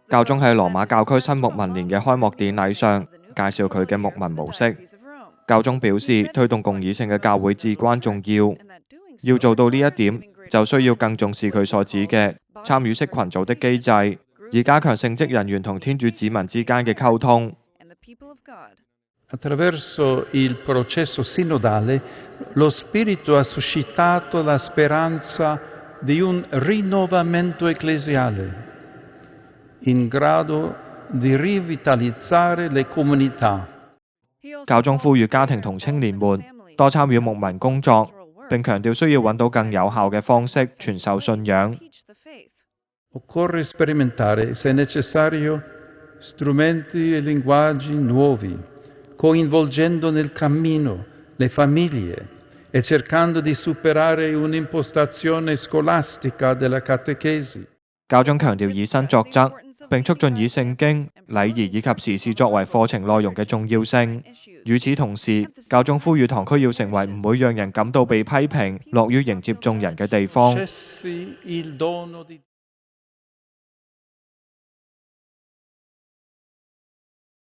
教宗喺羅馬教區新牧民年嘅開幕典禮上介紹佢嘅牧民模式。教宗表示，推動共議性嘅教會至關重要，要做到呢一點，就需要更重視佢所指嘅參與式群組的機制，以加強聖職人員同天主子民之間嘅溝通。Attraverso il processo sinodale, lo Spirito ha suscitato la speranza di un rinnovamento ecclesiale, in grado di rivitalizzare le comunità。教宗呼籲家庭同青年們多參與牧民工作，並強調需要揾到更有效嘅方式傳授信仰。Occorre sperimentare, se necessario, strumenti e linguaggi nuovi, coinvolgendo nel cammino le famiglie e cercando di superare un'impostazione scolastica della catechesi。教宗強調以身作則，並促進以聖經、禮儀以及時事作為課程內容嘅重要性。與此同時，教宗呼籲堂區要成為唔會讓人感到被批評、樂於迎接眾人嘅地方。